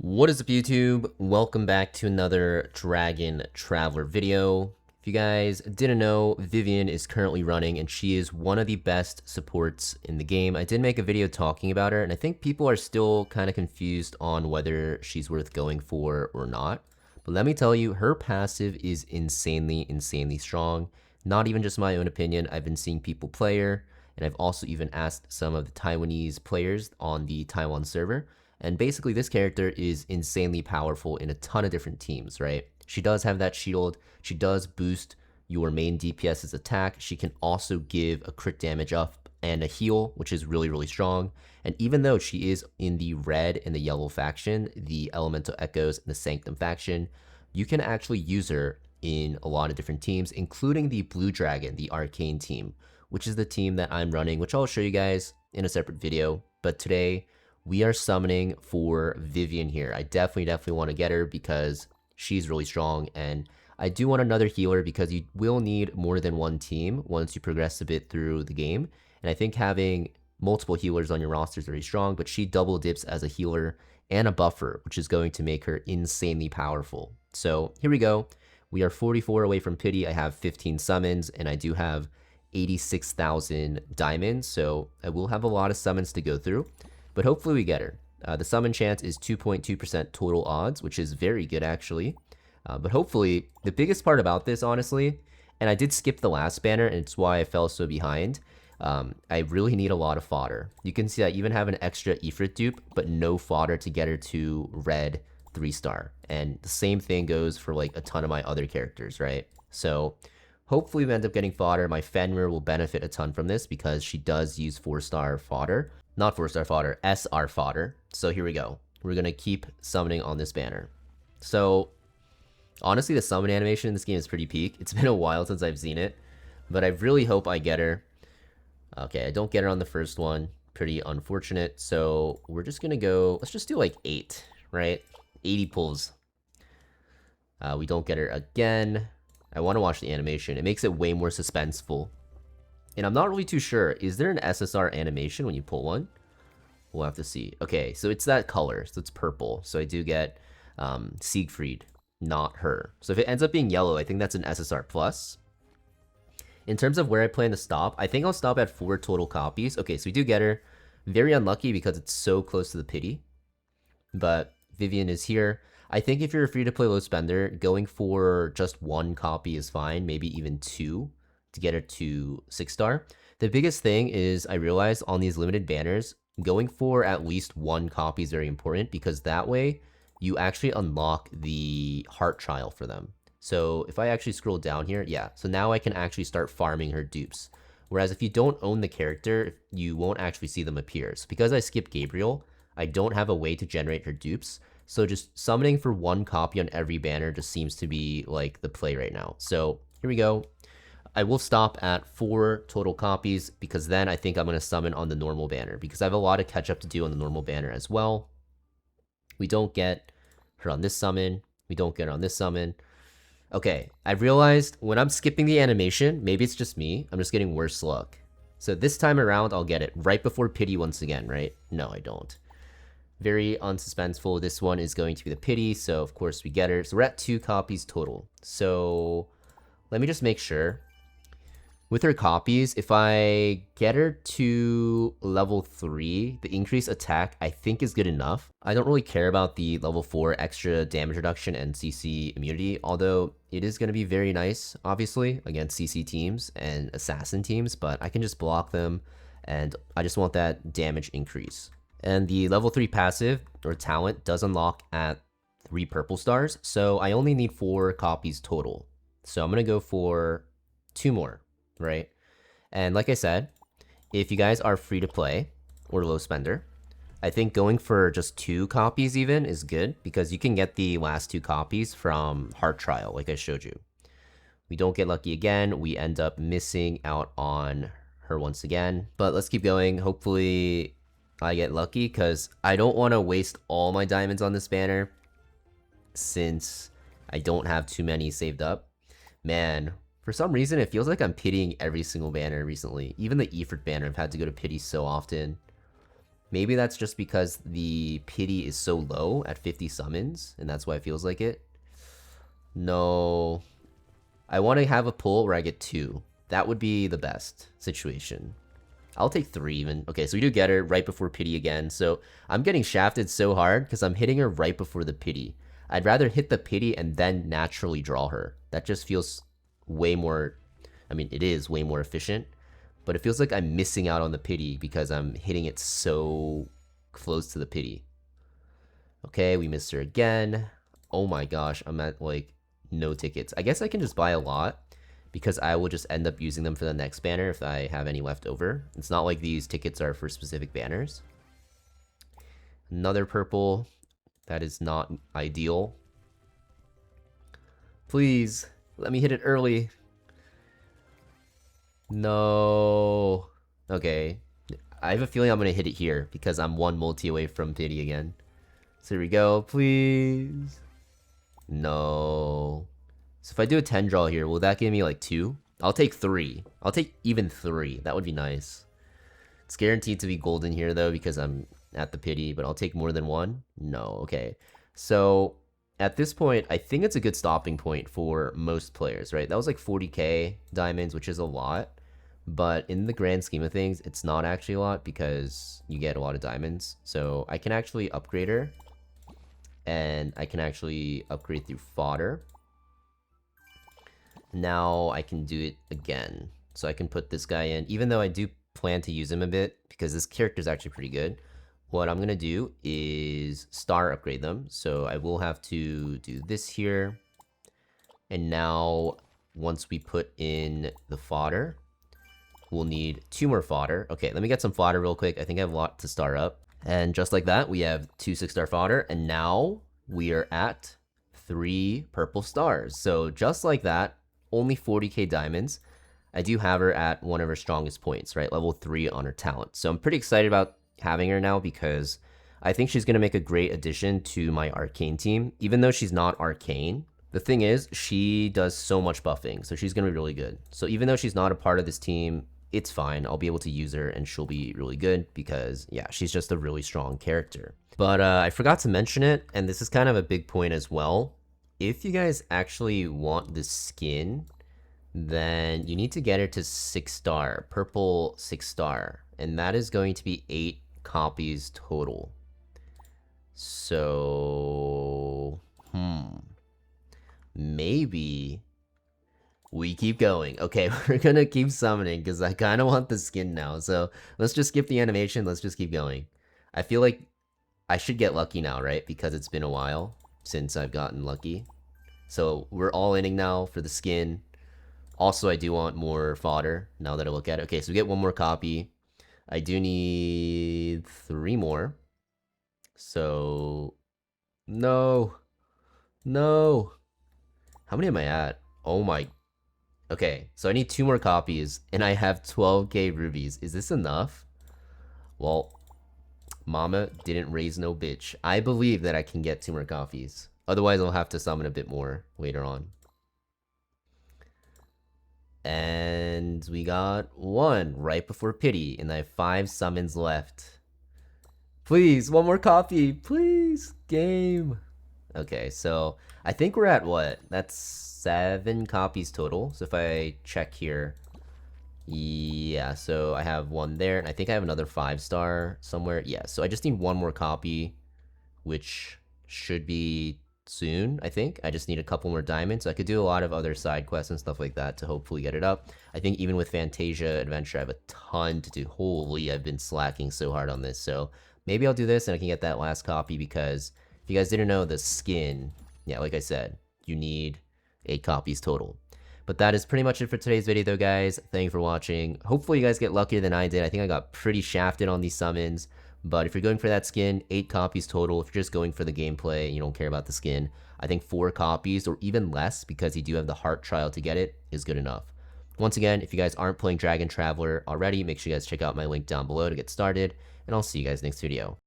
What is up, YouTube? Welcome back to another Dragon Traveler video. If you guys didn't know, Vivienne is currently running and she is one of the best supports in the game. I did make a video talking about her and I think people are still kind of confused on whether she's worth going for or not. But let me tell you, her passive is insanely strong. Not even just my own opinion. I've been seeing people play her, and I've also even asked some of the Taiwanese players on the Taiwan server. And basically, this character is insanely powerful in a ton of different teams, right? She does have that shield. She does boost your main DPS's attack. She can also give a crit damage up and a heal, which is really strong. And even though she is in the red and the yellow faction, the Elemental Echoes and the Sanctum faction, you can actually use her in a lot of different teams, including the Blue Dragon, the Arcane team, which is the team that I'm running, which I'll show you guys in a separate video. But today, we are summoning for Vivienne here. I definitely want to get her because she's really strong, and I do want another healer because you will need more than one team once you progress a bit through the game. And I think having multiple healers on your roster is very strong, but she double dips as a healer and a buffer, which is going to make her insanely powerful. So here we go. We are 44 away from pity. I have 15 summons, and I do have 86,000 diamonds, so I will have a lot of summons to go through. But hopefully we get her. The summon chance is 2.2% total odds, which is very good actually. But hopefully, the biggest part about this, honestly, and I did skip the last banner, and it's why I fell so behind, I really need a lot of fodder. You can see I even have an extra Ifrit dupe, but no fodder to get her to red 3-star. And the same thing goes for like a ton of my other characters, right? So hopefully we end up getting fodder. My Fenrir will benefit a ton from this because she does use 4-star fodder. Not 4-star fodder, SR fodder. So here we go. We're going to keep summoning on this banner. So honestly, the summon animation in this game is pretty peak. It's been a while since I've seen it, but I really hope I get her. Okay, I don't get her on the first one. Pretty unfortunate. So we're just going to go, let's just do like 8, right? 80 pulls. We don't get her again. I want to watch the animation. It makes it way more suspenseful. And I'm not really too sure. Is there an SSR animation when you pull one? We'll have to see. Okay, so it's that color. So it's purple. So I do get Siegfried, not her. So if it ends up being yellow, I think that's an SSR plus. In terms of where I plan to stop, I think I'll stop at 4 total copies. Okay, so we do get her. Very unlucky because it's so close to the pity. But Vivienne is here. I think if you're a free-to-play low spender, going for just 1 copy is fine. Maybe even 2. To get her to 6-star. The biggest thing is I realized on these limited banners, going for at least 1 copy is very important because that way you actually unlock the heart trial for them. So if I actually scroll down here, yeah, so now I can actually start farming her dupes. Whereas if you don't own the character, you won't actually see them appear. So because I skipped Gabriel, I don't have a way to generate her dupes. So just summoning for 1 copy on every banner just seems to be like the play right now. So here we go. I will stop at 4 total copies because then I think I'm going to summon on the normal banner because I have a lot of catch up to do on the normal banner as well. We don't get her on this summon. We don't get her on this summon. Okay, I realized when I'm skipping the animation, maybe it's just me, I'm just getting worse luck. So this time around, I'll get it right before pity once again, right? No, I don't. Very unsuspenseful. This one is going to be the pity, so of course we get her. So we're at 2 copies total. So let me just make sure. With her copies, if I get her to level 3, the increased attack I think is good enough. I don't really care about the level 4 extra damage reduction and CC immunity, although it is going to be very nice, obviously, against CC teams and assassin teams, but I can just block them, and I just want that damage increase. And the level 3 passive, or talent, does unlock at 3 purple stars, so I only need 4 copies total. So I'm going to go for 2 more. Right? And like I said, if you guys are free to play or low spender, I think going for just 2 copies even is good because you can get the last 2 copies from Heart Trial, like I showed you. We don't get lucky again. We end up missing out on her once again. But let's keep going. Hopefully I get lucky because I don't want to waste all my diamonds on this banner since I don't have too many saved up. Man, for some reason, it feels like I'm pitying every single banner recently. Even the Ifrit banner, I've had to go to pity so often. Maybe that's just because the pity is so low at 50 summons, and that's why it feels like it. No. I want to have a pull where I get 2. That would be the best situation. I'll take 3 even. Okay, so we do get her right before pity again. So I'm getting shafted so hard because I'm hitting her right before the pity. I'd rather hit the pity and then naturally draw her. That just feels way more... I mean, it is way more efficient. But it feels like I'm missing out on the pity because I'm hitting it so close to the pity. Okay, we missed her again. Oh my gosh, I'm at like no tickets. I guess I can just buy a lot because I will just end up using them for the next banner if I have any left over. It's not like these tickets are for specific banners. Another purple. That is not ideal. Please, let me hit it early. No. Okay. I have a feeling I'm going to hit it here because I'm 1 multi away from pity again. So here we go. Please. No. So if I do a 10 draw here, will that give me like 2? I'll take 3. I'll take even 3. That would be nice. It's guaranteed to be golden here though because I'm at the pity, but I'll take more than 1? No. Okay. So at this point, I think it's a good stopping point for most players, right? That was like 40k diamonds, which is a lot. But in the grand scheme of things, it's not actually a lot because you get a lot of diamonds. So I can actually upgrade her. And I can actually upgrade through fodder. Now I can do it again. So I can put this guy in, even though I do plan to use him a bit because this character is actually pretty good. What I'm going to do is star upgrade them. So I will have to do this here. And now once we put in the fodder, we'll need 2 more fodder. Okay, let me get some fodder real quick. I think I have a lot to star up. And just like that, we have 2 6-star fodder. And now we are at 3 purple stars. So just like that, only 40k diamonds. I do have her at one of her strongest points, right? Level 3 on her talent. So I'm pretty excited about having her now because I think she's going to make a great addition to my arcane team. Even though she's not arcane, the thing is, she does so much buffing. So she's going to be really good. So even though she's not a part of this team, it's fine. I'll be able to use her and she'll be really good because, yeah, she's just a really strong character. But I forgot to mention it, and this is kind of a big point as well. If you guys actually want this skin, then you need to get her to 6-star, purple 6-star, and that is going to be 8 copies total. So, maybe we keep going. Okay, we're gonna keep summoning because I kind of want the skin now. So let's just skip the animation. Let's just keep going. I feel like I should get lucky now, right? Because it's been a while since I've gotten lucky. So we're all inning now for the skin. Also, I do want more fodder now that I look at it. Okay, so we get 1 more copy. I do need 3 more. So, no. No. How many am I at? Oh my. Okay, so I need 2 more copies, and I have 12k rubies. Is this enough? Well, mama didn't raise no bitch. I believe that I can get 2 more copies. Otherwise, I'll have to summon a bit more later on. And we got 1 right before pity, and I have 5 summons left. Please, 1 more copy. Please, game. Okay, so I think we're at what? That's 7 copies total. So if I check here, yeah, so I have 1 there, and I think I have another 5-star somewhere. Yeah, so I just need 1 more copy, which should be soon, I think. I just need a couple more diamonds. So I could do a lot of other side quests and stuff like that to hopefully get it up. I think even with Fantasia Adventure, I have a ton to do. Holy, I've been slacking so hard on this. So maybe I'll do this and I can get that last copy because if you guys didn't know, the skin, yeah, like I said, you need 8 copies total. But that is pretty much it for today's video, though, guys. Thank you for watching. Hopefully, you guys get luckier than I did. I think I got pretty shafted on these summons. But if you're going for that skin, 8 copies total. If you're just going for the gameplay and you don't care about the skin, I think 4 copies or even less, because you do have the heart trial to get it, is good enough. Once again, if you guys aren't playing Dragon Traveler already, make sure you guys check out my link down below to get started. And I'll see you guys next video.